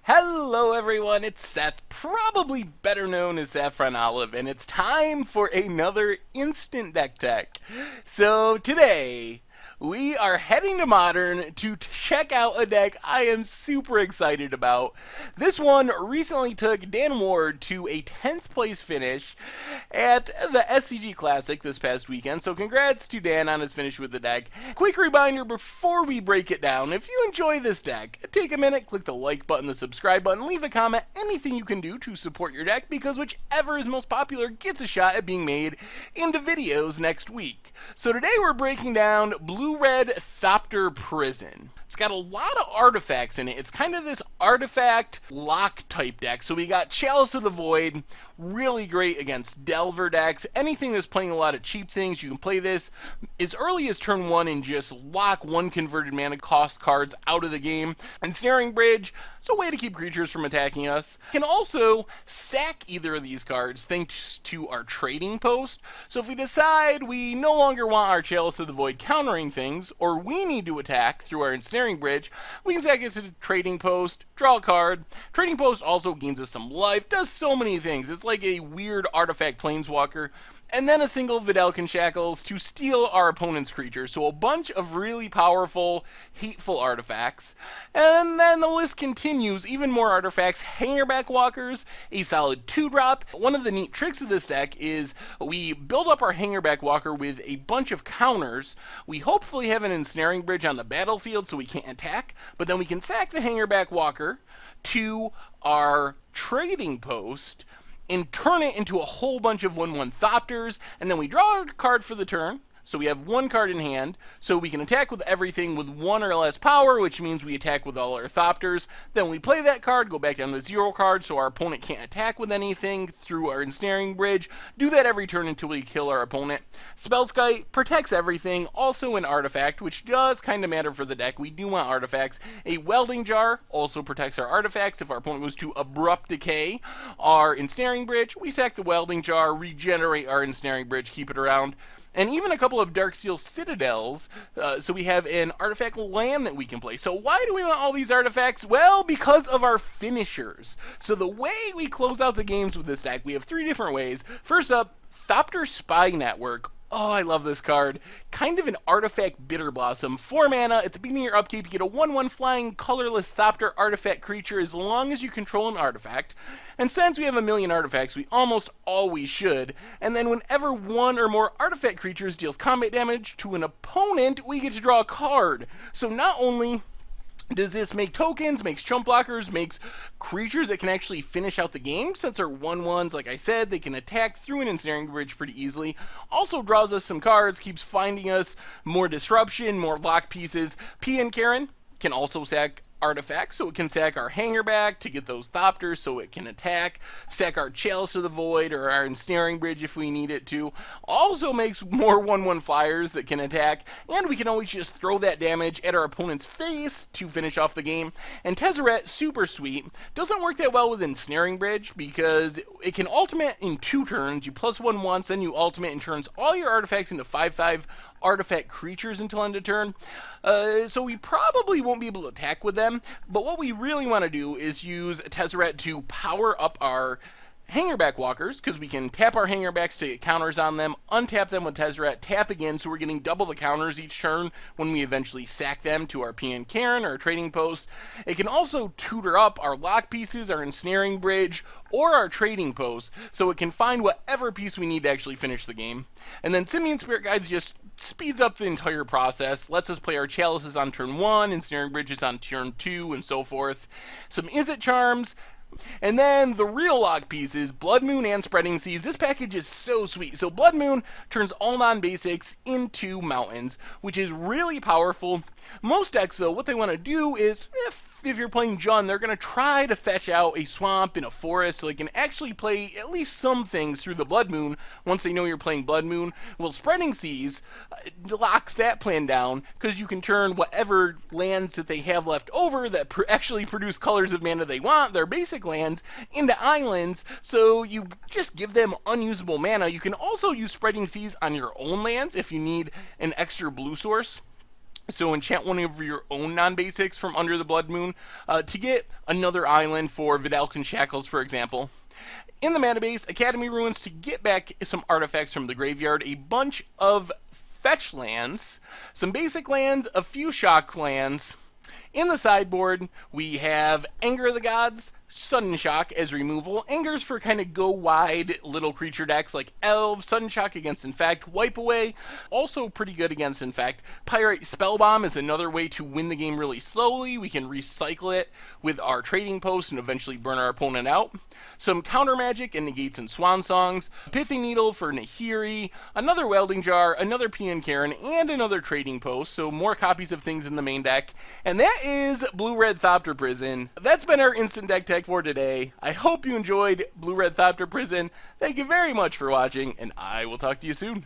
Hello everyone, it's Seth, probably better known as Saffron Olive, and it's time for another Instant Deck Tech. So today, we are heading to Modern to check out a deck I am super excited about. This one recently took Dan Ward to a 10th place finish at the SCG Classic this past weekend, so congrats to Dan on his finish with the deck. Quick reminder before we break it down, if you enjoy this deck, take a minute, click the like button, the subscribe button, leave a comment, anything you can do to support your deck, because whichever is most popular gets a shot at being made into videos next week. So today we're breaking down Blue-Red Thopter Prison. It's got a lot of artifacts in it. It's kind of this artifact lock type deck. So we got Chalice of the Void, really great against Delver decks. Anything that's playing a lot of cheap things, you can play this as early as turn 1 and just lock one converted mana cost cards out of the game. Ensnaring Bridge, it's a way to keep creatures from attacking us. You can also sack either of these cards thanks to our trading post. So if we decide we no longer want our Chalice of the Void countering things, or we need to attack through our Ensnaring Bridge, we can sack it to the trading post, draw a card. Trading post also gains us some life, does so many things. It's like a weird artifact planeswalker. And then a single Vidalcan Shackles to steal our opponent's creatures. So a bunch of really powerful, hateful artifacts. And then the list continues. Even more artifacts. Hangarback Walkers, a solid 2-drop. One of the neat tricks of this deck is we build up our Hangarback Walker with a bunch of counters. We hopefully have an Ensnaring Bridge on the battlefield so we can't attack. But then we can sack the Hangarback Walker to our trading post and turn it into a whole bunch of 1/1 Thopters, and then we draw a card for the turn. So we have one card in hand, so we can attack with everything with 1 or less power, which means we attack with all our Thopters. Then we play that card, go back down to 0 card, so our opponent can't attack with anything through our Ensnaring Bridge. Do that every turn until we kill our opponent. Spellskite protects everything, also an artifact, which does kind of matter for the deck. We do want artifacts. A Welding Jar also protects our artifacts. If our opponent goes to Abrupt Decay our Ensnaring Bridge, we sack the Welding Jar, regenerate our Ensnaring Bridge, keep it around. And even a couple of Darksteel Citadels, so we have an artifact land that we can play. So why do we want all these artifacts? Well, because of our finishers. So the way we close out the games with this deck, we have 3 different ways. First up, Thopter Spy Network. Oh, I love this card. Kind of an artifact Bitter Blossom. 4 mana, at the beginning of your upkeep, you get a 1/1 flying colorless Thopter artifact creature as long as you control an artifact. And since we have a million artifacts, we almost always should. And then whenever 1 or more artifact creatures deals combat damage to an opponent, we get to draw a card. So not only does this make tokens, makes chump blockers, makes creatures that can actually finish out the game, since our 1/1s, like I said, they can attack through an Ensnaring Bridge pretty easily. Also draws us some cards, keeps finding us more disruption, more lock pieces. P and Karen can also sack artifacts, so it can sack our Hangarback to get those Thopters so it can attack, sack our Chalice of the Void or our Ensnaring Bridge if we need it to. Also makes more 1/1 flyers that can attack, and we can always just throw that damage at our opponent's face to finish off the game. And Tezzeret, super sweet, doesn't work that well with Ensnaring Bridge because it can ultimate in 2 turns. You +1 once, then you ultimate and turns all your artifacts into 5/5 artifact creatures until end of turn. So we probably won't be able to attack with them, but what we really want to do is use Tezzeret to power up our Hangarback Walkers, because we can tap our Hangarbacks to get counters on them, untap them with Tezzeret, tap again, so we're getting double the counters each turn when we eventually sack them to our PN Karen or our trading post. It can also tutor up our lock pieces, our Ensnaring Bridge, or our trading post, so it can find whatever piece we need to actually finish the game. And then Simian Spirit Guides just speeds up the entire process, lets us play our Chalices on turn 1, Ensnaring Bridges on turn 2, and so forth. Some Izzet Charms. And then the real lock pieces, Blood Moon and Spreading Seas. This package is so sweet. So Blood Moon turns all non-basics into mountains, which is really powerful. Most decks, though, what they want to do is, if you're playing Jund, they're going to try to fetch out a swamp and a forest so they can actually play at least some things through the Blood Moon once they know you're playing Blood Moon. Well, Spreading Seas locks that plan down because you can turn whatever lands that they have left over that actually produce colors of mana they want, their basic lands, into islands, so you just give them unusable mana. You can also use Spreading Seas on your own lands if you need an extra blue source. So enchant one of your own non-basics from Under the Blood Moon to get another island for Vidalcan Shackles, for example. In the mana base, Academy Ruins to get back some artifacts from the graveyard, a bunch of fetch lands, some basic lands, a few shock lands. In the sideboard, we have Anger of the Gods, Sudden Shock as removal. Anger's for kind of go wide little creature decks like Elves. Sudden Shock against Infect. Wipe Away, also pretty good against Infect. Pyrite Spellbomb is another way to win the game really slowly. We can recycle it with our trading post and eventually burn our opponent out. Some counter magic and negates and swan songs. Pithy Needle for Nahiri. Another Welding Jar, another PN Karen, and another trading post. So more copies of things in the main deck. And that is Blue-Red Thopter Prison. That's been our instant deck tech for today. I hope you enjoyed Blue-Red Thopter Prison. Thank you very much for watching, and I will talk to you soon.